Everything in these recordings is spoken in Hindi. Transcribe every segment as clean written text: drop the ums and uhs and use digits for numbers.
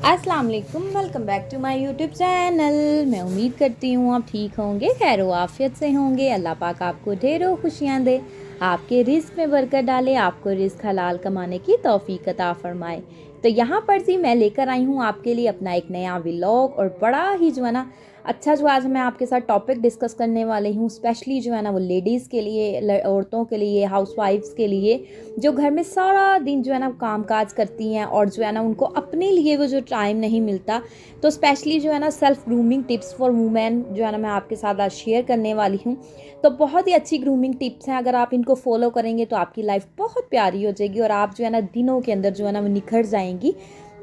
अस्सलाम वालेकुम, welcome back to my YouTube channel. मैं उम्मीद करती हूँ आप ठीक होंगे, खैर आफियत से होंगे। अल्लाह पाक आपको ढेरों खुशियाँ दे, आपके रिज़्क़ में बरकत डाले, आपको रिज़्क़ हलाल कमाने की तौफ़ीक अता फ़रमाए। तो यहाँ पर जी मैं लेकर आई हूँ आपके लिए अपना एक नया व्लॉग, और बड़ा ही जो है ना अच्छा जो आज मैं आपके साथ टॉपिक डिस्कस करने वाली हूँ, स्पेशली जो है ना वो लेडीज़ के लिए, औरतों के लिए, हाउसवाइफ्स के लिए, जो घर में सारा दिन जो है ना काम काज करती हैं और जो है ना उनको अपने लिए वो जो टाइम नहीं मिलता। तो स्पेशली जो है ना self grooming tips for women जो है ना मैं आपके साथ आज शेयर करने वाली हूँ। तो बहुत ही अच्छी ग्रूमिंग टिप्स हैं, अगर आप इनको फॉलो करेंगे तो आपकी लाइफ बहुत प्यारी हो जाएगी और आप जो है ना दिनों के अंदर जो है ना वो निखर जाएंगी।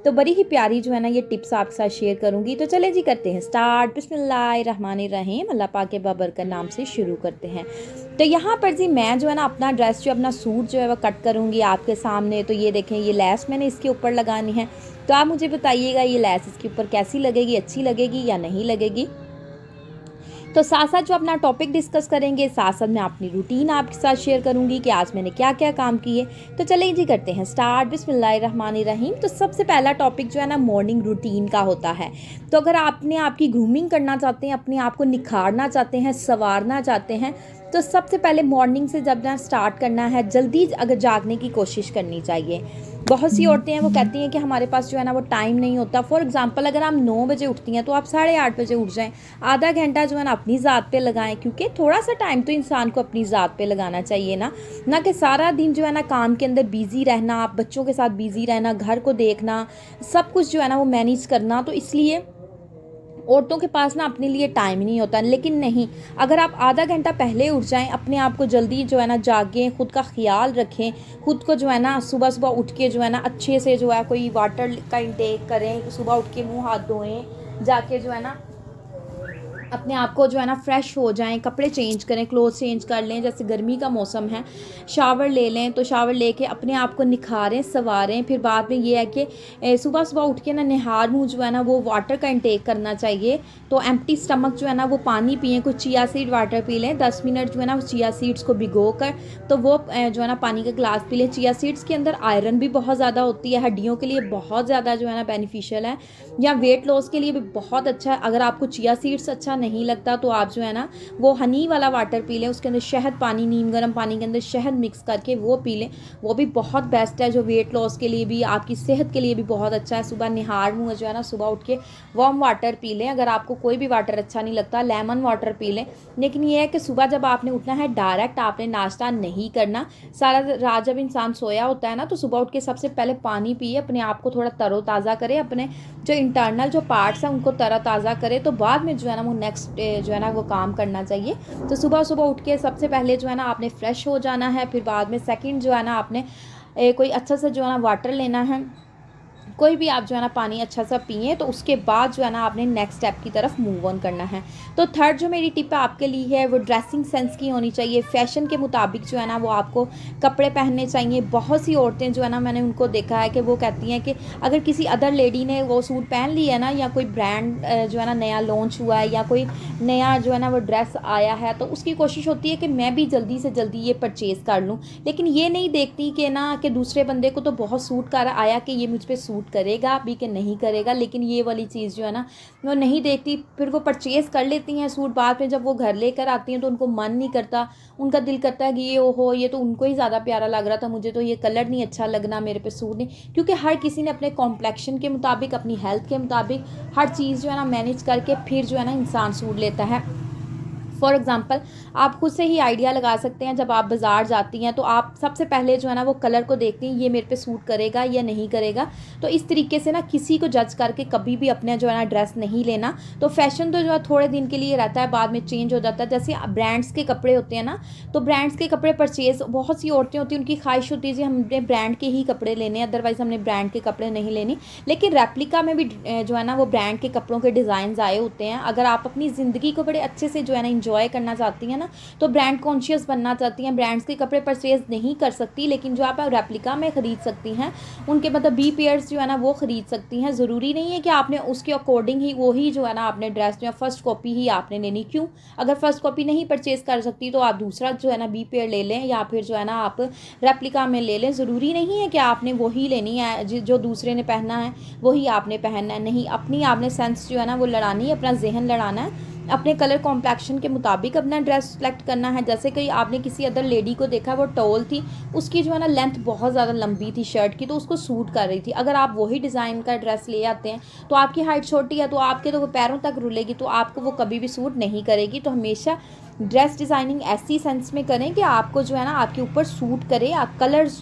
तो बड़ी ही प्यारी जो है ना ये टिप्स आपके साथ शेयर करूंगी। तो चले जी करते हैं स्टार्ट। बिस्मिल्लाहिर्रहमानिर्रहीम, अल्लाह पाक के बाबरकत नाम से शुरू करते हैं। तो यहाँ पर जी मैं जो है ना अपना ड्रेस जो अपना सूट जो है वह कट करूँगी आपके सामने। तो ये देखें, ये लेस मैंने इसके ऊपर लगानी है। तो आप मुझे बताइएगा ये लेस इसके ऊपर कैसी लगेगी, अच्छी लगेगी या नहीं लगेगी। तो साथ साथ जो अपना टॉपिक डिस्कस करेंगे, साथ साथ मैं अपनी रूटीन आपके साथ शेयर करूंगी कि आज मैंने क्या क्या काम किए। तो चलिए जी करते हैं स्टार्ट। बिस्मिल्लाहिर्रहमानिर्रहीम। तो सबसे पहला टॉपिक जो है ना मॉर्निंग रूटीन का होता है। तो अगर आपने आपकी ग्रूमिंग करना चाहते हैं, अपने आप को निखारना चाहते हैं, संवारना चाहते हैं, तो सबसे पहले मॉर्निंग से जब ना स्टार्ट करना है, जल्दी अगर जागने की कोशिश करनी चाहिए। बहुत सी औरतें हैं वो कहती हैं कि हमारे पास जो है ना वो टाइम नहीं होता। फॉर एग्जांपल अगर आप 9 बजे उठती हैं तो आप 8:30 बजे उठ जाएं। आधा घंटा जो है ना अपनी ज़ात पे लगाएं, क्योंकि थोड़ा सा टाइम तो इंसान को अपनी ज़ात पे लगाना चाहिए ना कि सारा दिन जो है ना काम के अंदर बिजी रहना, आप बच्चों के साथ बिजी रहना, घर को देखना, सब कुछ जो है ना वो मैनेज करना। तो इसलिए औरतों के पास ना अपने लिए टाइम ही नहीं होता। लेकिन नहीं, अगर आप आधा घंटा पहले उठ जाएं, अपने आप को जल्दी जो है ना जागें, खुद का ख्याल रखें, खुद को जो है ना सुबह सुबह उठ के जो है ना अच्छे से जो है कोई वाटर का इंटेक करें, सुबह उठ के मुंह हाथ धोएं, जाके जो है ना अपने आप को जो है ना फ्रेश हो जाएं, कपड़े चेंज करें, क्लोथ चेंज कर लें, जैसे गर्मी का मौसम है, शावर ले लें। तो शावर लेके अपने आप को निखारें, संवारें। फिर बाद में ये है कि सुबह सुबह उठ के ना निहार मुँह जो है ना वो वाटर का इंटेक करना चाहिए। तो एम्प्टी स्टमक जो है ना वो पानी पिएं, कुछ चिया सीड वाटर पी लें, 10 मिनट जो है ना चिया सीड्स को भिगो कर तो वो जो है ना पानी का गिलास पी लें। चिया सीड्स के अंदर आयरन भी बहुत ज़्यादा होती है, हड्डियों के लिए बहुत ज़्यादा जो है ना बेनिफिशियल है, या वेट लॉस के लिए भी बहुत अच्छा है। अगर आपको चिया सीड्स अच्छा नहीं लगता तो आप जो है ना वो हनी वाला वाटर पी लें, उसके अंदर शहद पानी, नीम गर्म पानी के अंदर शहद मिक्स करके वो पी लें। वो भी बहुत बेस्ट है, जो वेट लॉस के लिए भी, आपकी सेहत के लिए भी बहुत अच्छा है। सुबह निहार मुँह जो है ना सुबह उठ के वार्म वाटर पी लें। अगर आपको कोई भी वाटर अच्छा नहीं लगता, लेमन वाटर पी लें। लेकिन ये है कि सुबह जब आपने उठना है, डायरेक्ट आपने नाश्ता नहीं करना। सारा रात जब इंसान सोया होता है ना, तो सुबह उठ के सबसे पहले पानी पिए, अपने आप को थोड़ा तरोताज़ा करें, अपने जो इंटरनल जो पार्ट्स हैं उनको तरोताज़ा करे। तो बाद में जो है ना वो नेक्स्ट जो है ना वो काम करना चाहिए। तो सुबह सुबह उठ के सबसे पहले जो है ना आपने फ्रेश हो जाना है। फिर बाद में सेकंड जो है ना आपने कोई अच्छा सा जो है ना वाटर लेना है, कोई भी आप जो है ना पानी अच्छा सा पिए। तो उसके बाद जो है ना आपने नेक्स्ट स्टेप की तरफ मूव ऑन करना है। तो थर्ड जो मेरी टिप आपके लिए है वो ड्रेसिंग सेंस की होनी चाहिए। फैशन के मुताबिक जो है ना वो आपको कपड़े पहनने चाहिए। बहुत सी औरतें जो है ना मैंने उनको देखा है कि वो कहती हैं कि अगर किसी अदर लेडी ने वो सूट पहन लिया है ना, या कोई ब्रांड जो है ना नया लॉन्च हुआ है, या कोई नया जो है ना वो ड्रेस आया है, तो उसकी कोशिश होती है कि मैं भी जल्दी से जल्दी ये परचेज़ कर लूँ। लेकिन ये नहीं देखती कि ना कि दूसरे बंदे को तो बहुत सूट कर आया कि ये मुझ पर सूट करेगा भी कि नहीं करेगा। लेकिन ये वाली चीज़ जो है ना वो नहीं देखती, फिर वो परचेज़ कर लेती हैं सूट। बाद में जब वो घर लेकर आती हैं तो उनको मन नहीं करता, उनका दिल करता है कि ये ओहो ये तो उनको ही ज़्यादा प्यारा लग रहा था, मुझे तो ये कलर नहीं अच्छा लगना, मेरे पे सूट नहीं। क्योंकि हर किसी ने अपने कॉम्प्लेक्शन के मुताबिक, अपनी हेल्थ के मुताबिक हर चीज़ जो है ना मैनेज करके फिर जो है ना इंसान सूट लेता है। फॉर एग्ज़ाम्पल आप खुद से ही आइडिया लगा सकते हैं, जब आप बाज़ार जाती हैं तो आप सबसे पहले जो है ना वो कलर को देखती हैं, ये मेरे पे सूट करेगा या नहीं करेगा। तो इस तरीके से ना किसी को जज करके कभी भी अपना जो है ना ड्रेस नहीं लेना। तो फैशन तो जो है थोड़े दिन के लिए रहता है, बाद में चेंज हो जाता है। जैसे ब्रांड्स के कपड़े होते हैं ना, तो ब्रांड्स के कपड़े परचेज़ बहुत सी औरतें होती हैं, उनकी ख्वाहिश होती है जी हमने ब्रांड के ही कपड़े लेने, अदरवाइज़ हमने ब्रांड के कपड़े नहीं लेने। लेकिन रेप्लिका में भी जो है ना वो ब्रांड के कपड़ों के डिज़ाइन आए होते हैं। अगर आप अपनी ज़िंदगी को बड़े अच्छे से जो है ना एंजॉय करना चाहती हैं ना, तो ब्रांड कॉन्शियस बनना चाहती हैं, ब्रांड्स के कपड़े परचेज नहीं कर सकती, लेकिन जो आप रेप्लिका में ख़रीद सकती हैं उनके मतलब बी पेयर्स जो है ना वो ख़रीद सकती हैं। ज़रूरी नहीं है कि आपने उसके अकॉर्डिंग ही वही जो है ना आपने ड्रेस जो है फर्स्ट कॉपी ही आपने लेनी। क्यों? अगर फर्स्ट कॉपी नहीं परचेज़ कर सकती तो आप दूसरा जो है ना बी पेयर ले लें, या फिर जो है ना आप रेप्लिका में ले लें। ज़रूरी नहीं है कि आपने वही लेनी है जो दूसरे ने पहना है वही आपने पहनना है। नहीं, अपनी आपने सेंस जो है ना वो लड़ानी है, अपना जहन लड़ाना है, अपने कलर कॉम्प्लेक्शन के मुताबिक अपना ड्रेस सेलेक्ट करना है। जैसे कि आपने किसी अदर लेडी को देखा, वो टॉल थी, उसकी जो है ना लेंथ बहुत ज़्यादा लंबी थी शर्ट की, तो उसको सूट कर रही थी। अगर आप वही डिज़ाइन का ड्रेस ले आते हैं तो आपकी हाइट छोटी है, तो आपके तो वो पैरों तक रुलेगी, तो आपको वो कभी भी सूट नहीं करेगी। तो हमेशा ड्रेस डिज़ाइनिंग ऐसी सेंस में करें कि आपको जो है ना आपके ऊपर सूट करे। आप कलर्स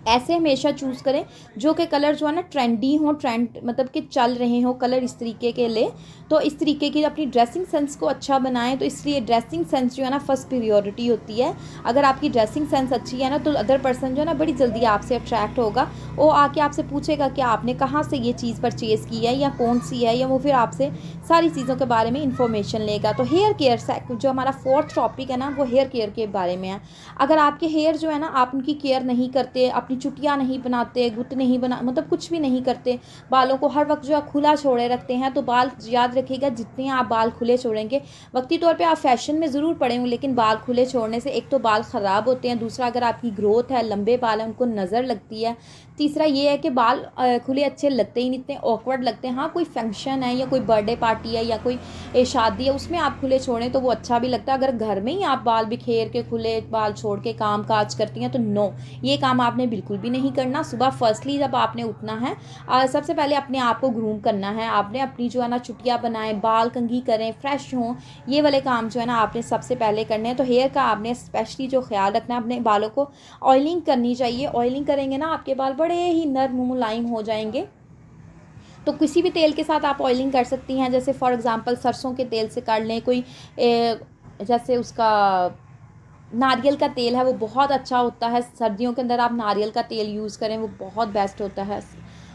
ऐसे हमेशा चूज़ करें जो कि कलर जो है ना ट्रेंडी हो, ट्रेंड मतलब कि चल रहे हो कलर, इस तरीके के ले। तो इस तरीके की अपनी ड्रेसिंग सेंस को अच्छा बनाएं। तो इसलिए ड्रेसिंग सेंस जो है ना फर्स्ट प्रियोरिटी होती है। अगर आपकी ड्रेसिंग सेंस अच्छी है ना तो अदर पर्सन जो है ना बड़ी जल्दी आपसे अट्रैक्ट होगा। वो आके आपसे पूछेगा कि आपने कहाँ से ये चीज़ परचेज़ की है या कौन सी है, या वो फिर आपसे सारी चीज़ों के बारे में इंफॉर्मेशन लेगा। तो हेयर केयर जो हमारा 4th टॉपिक है ना वो हेयर केयर के बारे में है। अगर आपके हेयर जो है ना आप उनकी केयर नहीं करते, अपनी चुटियाँ नहीं बनाते, गुत नहीं बना मतलब कुछ भी नहीं करते, बालों को हर वक्त जो है खुला छोड़े रखते हैं, तो बाल याद रखिएगा जितने आप बाल खुले छोड़ेंगे, वक्ती तौर पे आप फैशन में ज़रूर पड़े हों, लेकिन बाल खुले छोड़ने से एक तो बाल ख़राब होते हैं, दूसरा अगर आपकी ग्रोथ है, लंबे बाल हैं, उनको नज़र लगती है, तीसरा ये है कि बाल खुले अच्छे लगते ही नहीं, इतने ऑकवर्ड लगते हैं। हाँ, कोई फंक्शन है या कोई बर्थडे पार्टी है या कोई शादी है उसमें आप खुले छोड़ें तो वो अच्छा भी लगता है। अगर घर में ही आप बाल बिखेर के खुले बाल छोड़ के काम काज करती हैं तो नो, ये काम आपने बिल्कुल भी नहीं करना। सुबह फर्स्टली जब आपने उठना है सबसे पहले अपने आप को ग्रूम करना है, आपने अपनी जो है ना चुटिया बनाएं, बाल कंघी करें, फ्रेश हों, ये वाले काम जो है ना आपने सबसे पहले करने हैं। तो हेयर का आपने स्पेशली जो ख्याल रखना है, अपने बालों को ऑयलिंग करनी चाहिए। ऑयलिंग करेंगे ना आपके बाल बड़े ही नर्म मुलायम हो जाएंगे। तो किसी भी तेल के साथ आप ऑयलिंग कर सकती हैं, जैसे फॉर एग्जांपल सरसों के तेल से कर लें, कोई जैसे उसका नारियल का तेल है वो बहुत अच्छा होता है, सर्दियों के अंदर आप नारियल का तेल यूज़ करें वो बहुत बेस्ट होता है।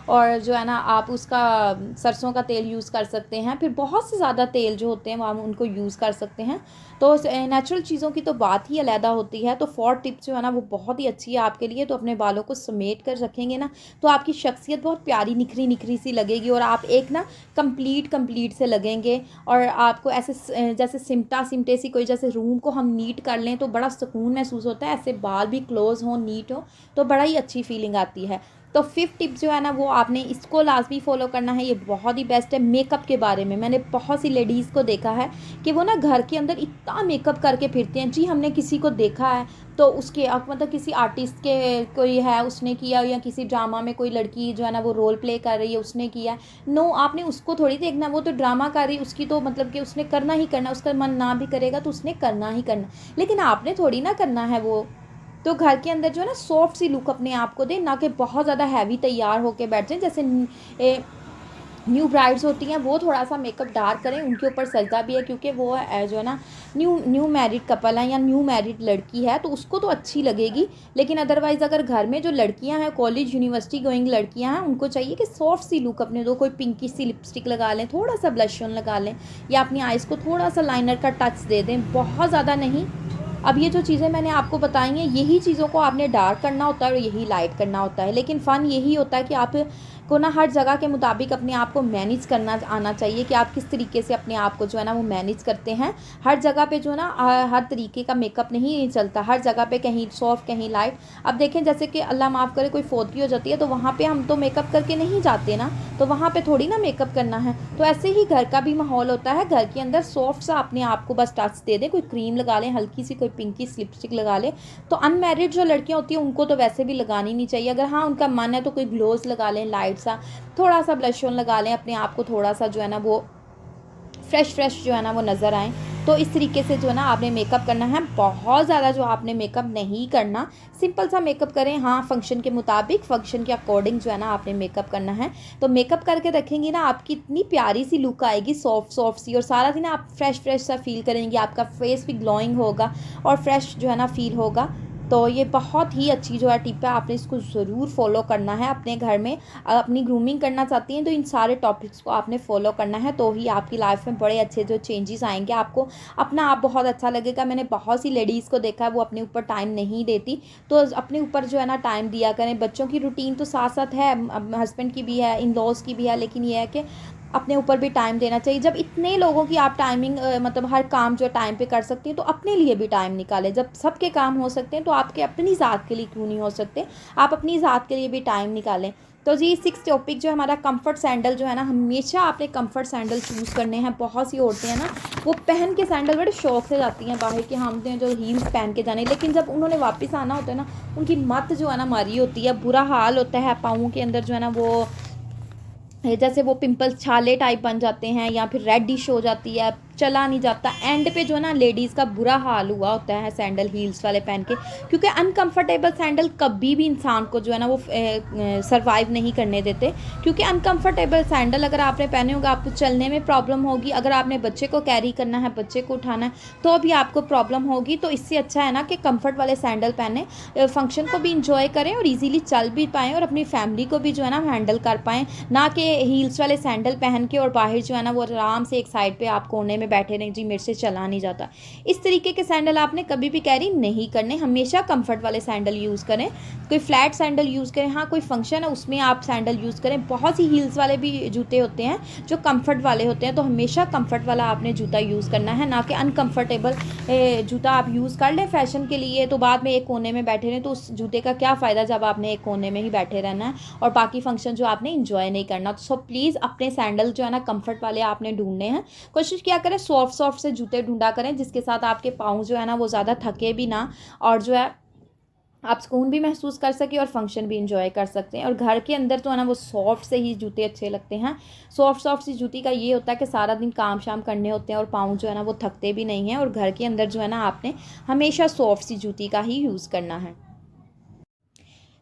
और जो है ना आप उसका सरसों का तेल यूज़ कर सकते हैं। फिर बहुत से ज़्यादा तेल जो होते हैं वो हम उनको यूज़ कर सकते हैं। तो नेचुरल चीज़ों की तो बात ही अलहदा होती है। तो 4 टिप जो है ना वो बहुत ही अच्छी है आपके लिए। तो अपने बालों को समेट कर रखेंगे ना तो आपकी शख्सियत बहुत प्यारी निखरी निखरी सी लगेगी, और आप एक ना कंप्लीट से लगेंगे। और आपको ऐसे जैसे सिमटा सिमटे सी कोई, जैसे रूम को हम नीट कर लें तो बड़ा सुकून महसूस होता है, ऐसे बाल भी क्लोज हों, नीट हो, तो बड़ा ही अच्छी फीलिंग आती है। तो 5th टिप जो है ना वो आपने इसको लाजमी फॉलो करना है, ये बहुत ही बेस्ट है। मेकअप के बारे में मैंने बहुत सी लेडीज़ को देखा है कि वो ना घर के अंदर इतना मेकअप करके फिरते हैं। जी, हमने किसी को देखा है तो उसके मतलब किसी आर्टिस्ट के कोई है उसने किया, या किसी ड्रामा में कोई लड़की जो है ना वो रोल प्ले कर रही है उसने किया। नो, आपने उसको थोड़ी देखना, वो तो ड्रामा कर रही, उसकी तो मतलब कि उसने करना ही करना, उसका मन ना भी करेगा तो उसने करना ही करना, लेकिन आपने थोड़ी ना करना है वो। तो घर के अंदर जो है ना सॉफ्ट सी लुक अपने आप को दे, ना कि बहुत ज़्यादा हैवी तैयार होके बैठ जाए। जैसे न्यू ब्राइड्स होती हैं वो थोड़ा सा मेकअप डार्क करें, उनके ऊपर सजदा भी है, क्योंकि वो जो है ना न्यू मैरिड कपल है या न्यू मैरिड लड़की है तो उसको तो अच्छी लगेगी। लेकिन अदरवाइज़ अगर घर में जो लड़कियां हैं, कॉलेज यूनिवर्सिटी गोइंग लड़कियां हैं, उनको चाहिए कि सॉफ्ट सी लुक अपने दो, कोई पिंकी सी लिपस्टिक लगा लें, थोड़ा सा ब्लश ऑन लगा लें, या अपनी आइज़ को थोड़ा सा लाइनर का टच दे दें, बहुत ज़्यादा नहीं। अब ये जो चीज़ें मैंने आपको बताई हैं यही चीज़ों को आपने डार्क करना होता है और यही लाइट करना होता है। लेकिन फ़न यही होता है कि आप को ना हर जगह के मुताबिक अपने आप को मैनेज करना आना चाहिए कि आप किस तरीके से अपने आप को जो है ना वो मैनेज करते हैं। हर जगह पे जो है ना हर तरीके का मेकअप नहीं चलता, हर जगह पे कहीं सॉफ्ट कहीं लाइट। अब देखें जैसे कि अल्लाह माफ़ करे कोई फोतगी हो जाती है तो वहाँ पे हम तो मेकअप करके नहीं जाते ना, तो वहाँ पे थोड़ी ना मेकअप करना है। तो ऐसे ही घर का भी माहौल होता है, घर के अंदर सॉफ्ट सा अपने आप को बस टच दे दें, कोई क्रीम लगा लें, हल्की सी कोई पिंकी लिपस्टिक लगा लें। तो अनमैरिड जो लड़कियाँ होती हैं उनको तो वैसे भी लगानी नहीं चाहिए, अगर हाँ उनका मन है तो कोई ग्लोज लगा लें लाइट सा, थोड़ा सा ब्लश ऑन लगा लें, अपने आप को थोड़ा सा जो है ना वो फ्रेश जो है ना वो नज़र आए। तो इस तरीके से जो है ना आपने मेकअप करना है, बहुत ज़्यादा जो आपने मेकअप नहीं करना, सिंपल सा मेकअप करें। हाँ, फंक्शन के मुताबिक, फंक्शन के अकॉर्डिंग जो है ना आपने मेकअप करना है। तो मेकअप करके रखेंगी ना आपकी इतनी प्यारी सी लुक आएगी, सॉफ्ट सी, और सारा दिन आप फ्रेश सा फील करेंगी, आपका फेस भी ग्लोइंग होगा और फ्रेश जो है ना फील होगा। तो ये बहुत ही अच्छी जो है टिप है, आपने इसको ज़रूर फॉलो करना है अपने घर में। अपनी ग्रूमिंग करना चाहती हैं तो इन सारे टॉपिक्स को आपने फॉलो करना है, तो ही आपकी लाइफ में बड़े अच्छे जो चेंजेस आएंगे, आपको अपना आप बहुत अच्छा लगेगा। मैंने बहुत सी लेडीज़ को देखा है वो अपने ऊपर टाइम नहीं देती, तो अपने ऊपर जो है ना टाइम दिया करें। बच्चों की रूटीन तो साथ साथ है, हस्बैंड की भी है, इन लॉज की भी है, लेकिन ये है कि अपने ऊपर भी टाइम देना चाहिए। जब इतने लोगों की आप टाइमिंग मतलब हर काम जो टाइम पे कर सकती हैं, तो अपने लिए भी टाइम निकालें। जब सबके काम हो सकते हैं तो आपके अपनी ज़ात के लिए क्यों नहीं हो सकते, आप अपनी ज़ात के लिए भी टाइम निकालें। तो जी 6 टॉपिक जो हमारा कंफर्ट सैंडल जो है ना, हमेशा आपने कंफर्ट सैंडल चूज़ करने हैं। बहुत सी औरतें हैं ना, वो पहन के सैंडल बड़े शौक से जाती हैं बाहर के, हमने जो हील्स पहन के जाने, लेकिन जब उन्होंने वापस आना होता है ना, उनकी मत जो है ना मारी होती है, बुरा हाल होता है पाँवों के अंदर जो है ना, वो जैसे वो पिंपल्स छाले टाइप बन जाते हैं या फिर रेडिश हो जाती है, चला नहीं जाता। एंड पे जो है ना लेडीज़ का बुरा हाल हुआ होता है सैंडल हील्स वाले पहन के, क्योंकि अनकंफर्टेबल सैंडल कभी भी इंसान को जो है ना वो सरवाइव नहीं करने देते। क्योंकि अनकंफर्टेबल सैंडल अगर आपने पहने होगा, आपको चलने में प्रॉब्लम होगी। अगर आपने बच्चे को कैरी करना है, बच्चे को उठाना है, तो भी आपको प्रॉब्लम होगी। तो इससे अच्छा है ना कि कंफर्ट वाले सैंडल पहने, फंक्शन को भी इंजॉय करें और ईजिली चल भी पाएँ और अपनी फैमिली को भी जो है ना हैंडल कर पाएँ, ना कि हील्स वाले सैंडल पहन के और बाहर जो है ना वो आराम से एक साइड पे आप कोने में बैठे रहें, जी मेरे से चला नहीं जाता। इस तरीके के सैंडल आपने कभी भी कैरी नहीं करने, हमेशा कंफर्ट वाले सैंडल यूज़ करें। कोई फ्लैट सैंडल यूज़ करें, हाँ कोई फंक्शन है उसमें आप सैंडल यूज़ करें। बहुत सी हील्स वाले भी जूते होते हैं जो कंफर्ट वाले होते हैं, तो हमेशा कंफर्ट वाला आपने जूता यूज़ करना है, ना कि अनकंफर्टेबल जूता आप यूज़ कर लें फैशन के लिए, तो बाद में एक कोने में बैठे रहें, तो उस जूते का क्या फ़ायदा जब आपने एक कोने में ही बैठे रहना है और बाकी फंक्शन जो आपने इंजॉय नहीं करना। तो सो प्लीज़ अपने सैंडल जो है ना कंफर्ट वाले आपने ढूंढने हैं। कोशिश किया करें सॉफ्ट सॉफ्ट से जूते ढूंढा करें, जिसके साथ आपके पाँव जो है ना वो ज़्यादा थके भी ना, और जो है आप सुकून भी महसूस कर सकें और फंक्शन भी इंजॉय कर सकते हैं। और घर के अंदर तो है ना वो सॉफ्ट से ही जूते अच्छे लगते हैं। सॉफ्ट सी जूती का ये होता है कि सारा दिन काम शाम करने होते हैं और पाँव जो है ना वो थकते भी नहीं हैं, और घर के अंदर जो है ना आपने हमेशा सॉफ्ट सी जूती का ही यूज़ करना है।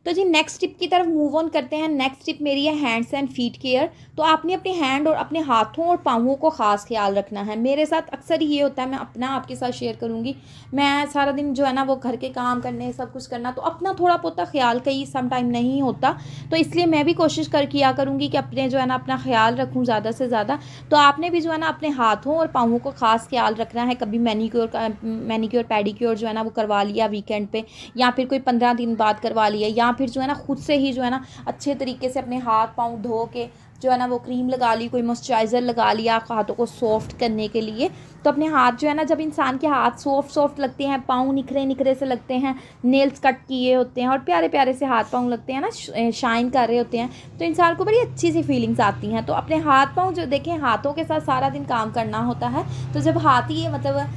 तो जी नेक्स्ट टिप की तरफ मूव ऑन करते हैं। नेक्स्ट टिप मेरी है हैंड्स एंड फीट केयर। तो आपने अपने हैंड और अपने हाथों और पाँवों को ख़ास ख्याल रखना है। मेरे साथ अक्सर ये होता है, मैं अपना आपके साथ शेयर करूँगी। मैं सारा दिन जो है ना वो घर के काम करने, सब कुछ करना, तो अपना थोड़ा बहुत ख्याल कहीं सम टाइम नहीं होता, तो इसलिए मैं भी कोशिश किया करूँगी कि अपने जो है ना अपना ख्याल रखूँ ज़्यादा से ज़्यादा। तो आपने भी जो है ना अपने हाथों और पाँवों को ख़ास ख्याल रखना है। कभी मैनीक्योर पैडीक्योर जो है ना वो करवा लिया वीकेंड पे, या फिर कोई 15 दिन बाद करवा लिया, या फिर जो है ना खुद से ही जो है ना अच्छे तरीके से अपने हाथ पाँव धो के जो है ना वो क्रीम लगा ली, कोई मॉइस्चराइज़र लगा लिया हाथों को सॉफ्ट करने के लिए। तो अपने हाथ जो है ना, जब इंसान के हाथ सॉफ्ट लगते हैं, पाँव निखरे निखरे से लगते हैं, नेल्स कट किए होते हैं और प्यारे प्यारे से हाथ पाँव लगते हैं ना, शाइन कर रहे होते हैं, तो इंसान को बड़ी अच्छी सी फीलिंग्स आती हैं। तो अपने हाथ पाँव जो देखें, हाथों के साथ सारा दिन काम करना होता है, तो जब हाथ ही मतलब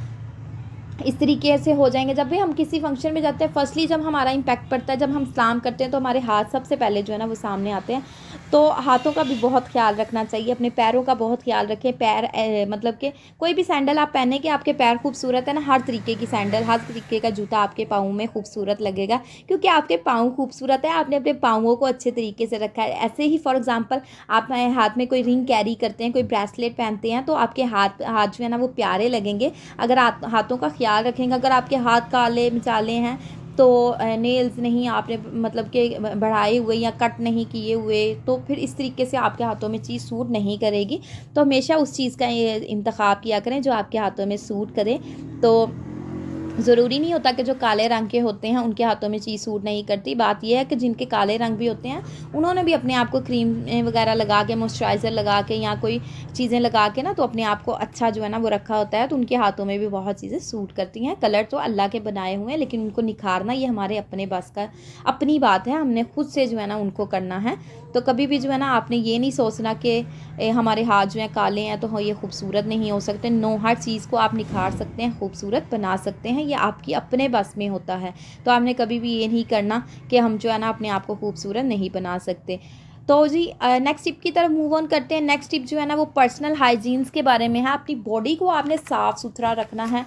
इस तरीके से हो जाएंगे। जब भी हम किसी फंक्शन में जाते हैं, फर्स्टली जब हमारा इम्पैक्ट पड़ता है, जब हम सलाम करते हैं, तो हमारे हाथ सबसे पहले जो है ना वो सामने आते हैं। तो हाथों का भी बहुत ख्याल रखना चाहिए, अपने पैरों का बहुत ख्याल रखें। पैर मतलब कि कोई भी सैंडल आप पहने कि आपके पैर खूबसूरत है ना, हर तरीके की सैंडल, हर तरीके का जूता आपके पाँव में खूबसूरत लगेगा, क्योंकि आपके पाँव खूबसूरत है, आपने अपने पाँवों को अच्छे तरीके से रखा है। ऐसे ही फॉर एग्जाम्पल आप हाथ में कोई रिंग कैरी करते हैं, कोई ब्रेसलेट पहनते हैं, तो आपके हाथ जो है ना वो प्यारे लगेंगे अगर हाथों का ख्याल रखेंगे। अगर आपके हाथ काले मिचाले हैं, तो नेल्स नहीं आपने मतलब के बढ़ाए हुए या कट नहीं किए हुए, तो फिर इस तरीके से आपके हाथों में चीज़ सूट नहीं करेगी। तो हमेशा उस चीज़ का इंतखाब किया करें जो आपके हाथों में सूट करे। तो ज़रूरी नहीं होता कि जो काले रंग के होते हैं उनके हाथों में चीज़ सूट नहीं करती। बात यह है कि जिनके काले रंग भी होते हैं, उन्होंने भी अपने आप को क्रीम वगैरह लगा के, मॉइस्चराइज़र लगा के या कोई चीज़ें लगा के ना, तो अपने आप को अच्छा जो है ना वो रखा होता है, तो उनके हाथों में भी बहुत चीज़ें सूट करती हैं। कलर तो अल्लाह के बनाए हुए हैं, लेकिन उनको निखारना ये हमारे अपने बस का अपनी बात है, हमने खुद से जो है ना उनको करना है। तो कभी भी जो है ना आपने ये नहीं सोचना कि हमारे हाथ जो हैं काले हैं तो ये खूबसूरत नहीं हो सकते। नो, हर चीज़ को आप निखार सकते हैं, खूबसूरत बना सकते हैं, ये आपकी अपने बस में होता है। तो आपने कभी भी ये नहीं करना कि हम जो है ना अपने आप को खूबसूरत नहीं बना सकते। तो जी नेक्स्ट टिप की तरफ मूव ऑन करते हैं। नेक्स्ट टिप जो है ना वो पर्सनल हाइजीन्स के बारे में है। अपनी बॉडी को आपने साफ़ सुथरा रखना है।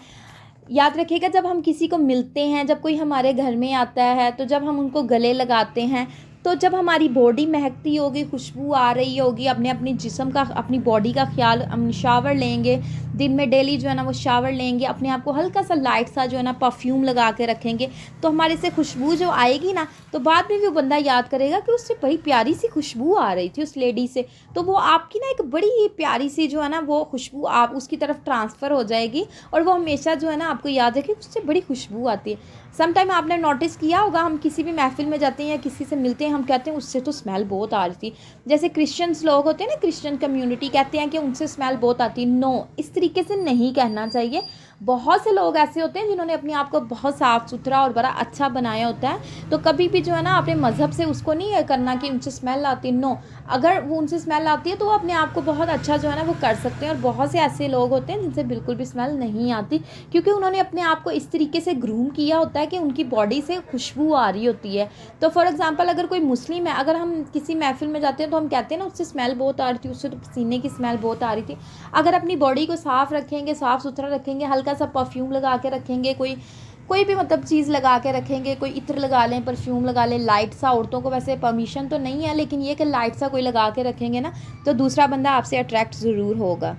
याद रखिएगा, जब हम किसी को मिलते हैं, जब कोई हमारे घर में आता है, तो जब हम उनको गले लगाते हैं, तो जब हमारी बॉडी महकती होगी, खुशबू आ रही होगी, अपनी जिस्म का, अपनी बॉडी का ख्याल, हम शावर लेंगे दिन में, डेली जो है ना वो शावर लेंगे, अपने आप को हल्का सा लाइट सा जो है ना परफ्यूम लगा के रखेंगे, तो हमारे से खुशबू जो आएगी ना, तो बाद में भी वो बंदा याद करेगा कि उससे बड़ी प्यारी सी खुशबू आ रही थी उस लेडी से। तो वो आपकी ना एक बड़ी ही प्यारी सी जो है ना वो खुशबू आप उसकी तरफ ट्रांसफ़र हो जाएगी, और वो हमेशा जो है ना आपको याद है कि उससे बड़ी खुशबू आती है। सम टाइम आपने नोटिस किया होगा, हम किसी भी महफिल में जाते हैं या किसी से मिलते हैं, हम कहते हैं उससे तो स्मेल बहुत आ रही थी। जैसे क्रिश्चियंस लोग होते हैं ना, क्रिश्चियन कम्युनिटी, कहते हैं कि उनसे स्मेल बहुत आती है। नो, इस तरीके से नहीं कहना चाहिए। बहुत से लोग ऐसे होते हैं जिन्होंने अपने आप को बहुत साफ़ सुथरा और बड़ा अच्छा बनाया होता है, तो कभी भी जो है ना अपने मज़हब से उसको नहीं करना कि उनसे स्मेल आती है। नो, अगर वो उनसे स्मेल आती है तो वो अपने आप को बहुत अच्छा जो है ना वो कर सकते हैं। और बहुत से ऐसे लोग होते हैं जिनसे बिल्कुल भी स्मेल नहीं आती, क्योंकि उन्होंने अपने आप को इस तरीके से ग्रूम किया होता है कि उनकी बॉडी से खुशबू आ रही होती है। तो फॉर एग्जांपल, अगर कोई मुस्लिम है, अगर हम किसी महफिल में जाते हैं तो हम कहते हैं ना उससे स्मेल बहुत आ रही थी, उससे तो पसीने की स्मेल बहुत आ रही थी। अगर अपनी बॉडी को साफ़ रखेंगे, साफ़ सुथरा रखेंगे, हल्का सा परफ्यूम लगा के रखेंगे, कोई भी मतलब चीज़ लगा के रखेंगे, कोई इत्र लगा लें, परफ्यूम लगा लें, लाइट सा, औरतों को वैसे परमिशन तो नहीं है, लेकिन ये कि लाइट सा कोई लगा के रखेंगे ना, तो दूसरा बंदा आपसे अट्रैक्ट ज़रूर होगा।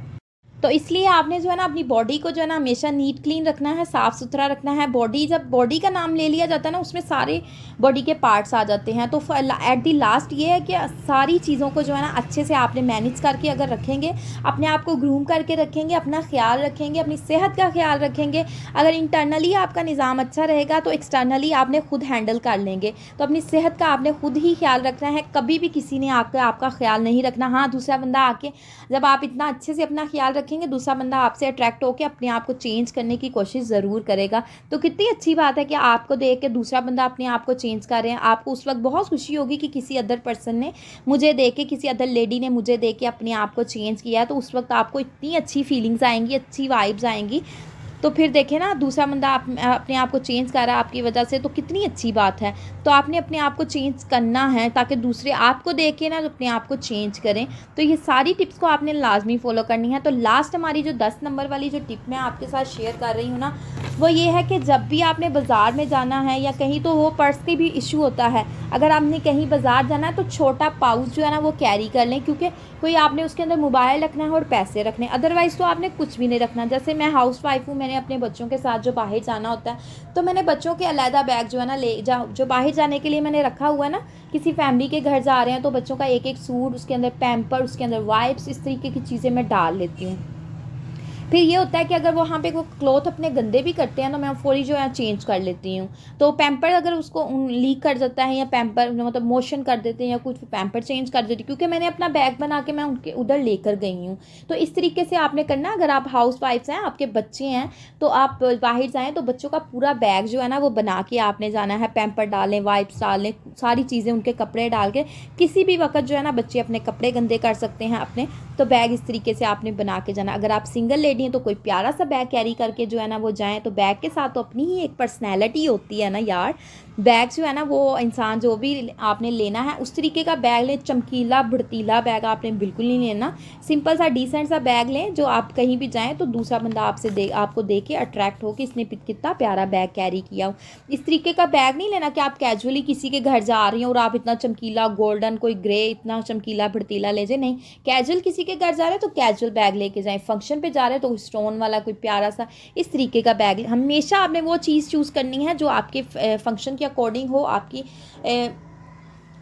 तो इसलिए आपने जो है ना अपनी बॉडी को जो है ना हमेशा नीट क्लीन रखना है, साफ़ सुथरा रखना है। बॉडी, जब बॉडी का नाम ले लिया जाता है ना, उसमें सारे बॉडी के पार्ट्स आ जाते हैं। तो एट दी लास्ट ये है कि सारी चीज़ों को जो है ना अच्छे से आपने मैनेज करके अगर रखेंगे, अपने आप को ग्रूम करके रखेंगे, अपना ख्याल रखेंगे, अपनी सेहत का ख्याल रखेंगे, अगर इंटरनली आपका निज़ाम अच्छा रहेगा तो एक्सटर्नली आपने खुद हैंडल कर लेंगे। तो अपनी सेहत का आपने खुद ही ख्याल रखना है, कभी भी किसी ने आपका ख्याल नहीं रखना। हाँ, दूसरा बंदा आके, जब आप इतना अच्छे से अपना ख्याल रखेंगे, दूसरा बंदा आपसे अट्रैक्ट होकर अपने आप को चेंज करने की कोशिश ज़रूर करेगा। तो कितनी अच्छी बात है कि आपको देख के दूसरा बंदा अपने आप को चेंज कर रहे हैं। आपको उस वक्त बहुत खुशी होगी कि किसी अदर पर्सन ने मुझे देख के, किसी अदर लेडी ने मुझे देख के अपने आप को चेंज किया है। तो उस वक्त आपको इतनी अच्छी फीलिंग्स आएंगी, अच्छी वाइब्स आएंगी। तो फिर देखें ना, दूसरा बंदा अपने आप को चेंज कर रहा है आपकी वजह से, तो कितनी अच्छी बात है। तो आपने अपने आप को चेंज करना है ताकि दूसरे आपको देख के ना अपने आप को चेंज करें। तो ये सारी टिप्स को आपने लाजमी फॉलो करनी है। तो लास्ट हमारी जो 10 नंबर वाली जो टिप मैं आपके साथ शेयर कर रही हूँ ना, वो ये है कि जब भी आपने बाज़ार में जाना है या कहीं, तो वो पर्स की भी इशू होता है। अगर आपने कहीं बाज़ार जाना है तो छोटा पाउच जो है ना वो कैरी कर लें, क्योंकि कोई आपने उसके अंदर मोबाइल रखना है और पैसे रखने, अदरवाइज़ तो आपने कुछ भी नहीं रखना। जैसे मैं हाउस वाइफ हूँ, मैंने अपने बच्चों के साथ जो बाहर जाना होता है, तो मैंने बच्चों के अलहदा बैग जो है ना जो बाहर जाने के लिए मैंने रखा हुआ है ना, किसी फैमिली के घर जा रहे हैं तो बच्चों का एक एक सूट, उसके अंदर पैम्पर, उसके अंदर वाइप्स, इस तरीके की चीज़ें मैं डाल लेती हूँ। फिर ये होता है कि अगर वहाँ पे वो क्लॉथ अपने गंदे भी करते हैं तो मैं फौरी जो है चेंज कर लेती हूँ। तो पैम्पर अगर उसको लीक कर जाता है या पैम्पर मतलब मोशन कर देते हैं या कुछ, पैम्पर चेंज कर देती हूँ, क्योंकि मैंने अपना बैग बना के मैं उनके उधर लेकर गई हूँ। तो इस तरीके से आपने करना। अगर आप हाउस वाइफ्स हैं, आपके बच्चे हैं, तो आप बाहर जाएँ तो बच्चों का पूरा बैग जो है ना वो बना के आपने जाना है। पैम्पर डालें, वाइप्स डालें, सारी चीज़ें, उनके कपड़े डाल के, किसी भी वक्त जो है ना बच्चे अपने कपड़े गंदे कर सकते हैं अपने, तो बैग इस तरीके से आपने बना के जाना। अगर आप सिंगल लेडी हैं तो कोई प्यारा सा बैग कैरी करके जो है ना वो जाएं। तो बैग के साथ तो अपनी ही एक पर्सनैलिटी होती है ना यार। बैग जो है ना वो इंसान जो भी आपने लेना है उस तरीके का बैग लें। चमकीला भड़कीला बैग आपने बिल्कुल नहीं लेना। सिंपल सा डिसेंट सा बैग लें जो आप कहीं भी जाएँ तो दूसरा बंदा आपको देख के अट्रैक्ट हो कि इसने कितना प्यारा बैग कैरी किया हो। इस तरीके का बैग नहीं लेना कि आप कैजुअली किसी के घर जा रही हैं और आप इतना चमकीला गोल्डन, कोई ग्रे, इतना चमकीला भड़कीला ले जाए। नहीं, कैजुअल किसी के घर जा रहे हैं तो कैजुअल बैग लेके जाएं। फंक्शन पे जा रहे हैं तो स्टोन वाला कोई प्यारा सा इस तरीके का बैग। हमेशा आपने वो चीज़ चूज़ करनी है जो आपके फंक्शन के अकॉर्डिंग हो, आपकी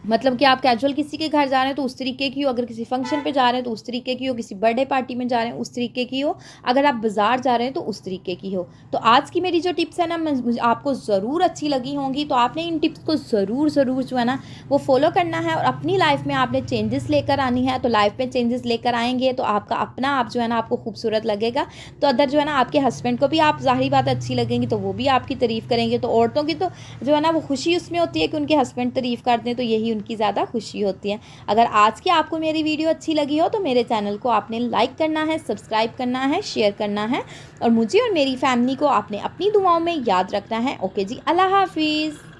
मतलब कि आप कैजुअल किसी के घर जा रहे हैं तो उस तरीके की हो, अगर किसी फंक्शन पे जा रहे हैं तो उस तरीके की हो, किसी बर्थडे पार्टी में जा रहे हैं उस तरीके की हो, अगर आप बाज़ार जा रहे हैं तो उस तरीके की हो। तो आज की मेरी जो टिप्स है ना आपको ज़रूर अच्छी लगी होंगी। तो आपने इन टिप्स को ज़रूर जो है ना वो फॉलो करना है और अपनी लाइफ में आपने चेंजेस लेकर आनी है। तो लाइफ में चेंजेस लेकर आएंगे तो आपका अपना आप जो है ना आपको खूबसूरत लगेगा। तो अदर जो है ना आपके हस्बैंड को भी आप ज़ाहिर बात अच्छी लगेंगी तो वो भी आपकी तारीफ़ करेंगे। तो औरतों की तो जो है ना वो खुशी उसमें होती है कि उनके हस्बैंड तारीफ़ करते हैं, तो यही उनकी ज़्यादा खुशी होती है। अगर आज की आपको मेरी वीडियो अच्छी लगी हो तो मेरे चैनल को आपने लाइक करना है, सब्सक्राइब करना है, शेयर करना है और मुझे और मेरी फैमिली को आपने अपनी दुआओं में याद रखना है। ओके जी, अल्लाह हाफिज़।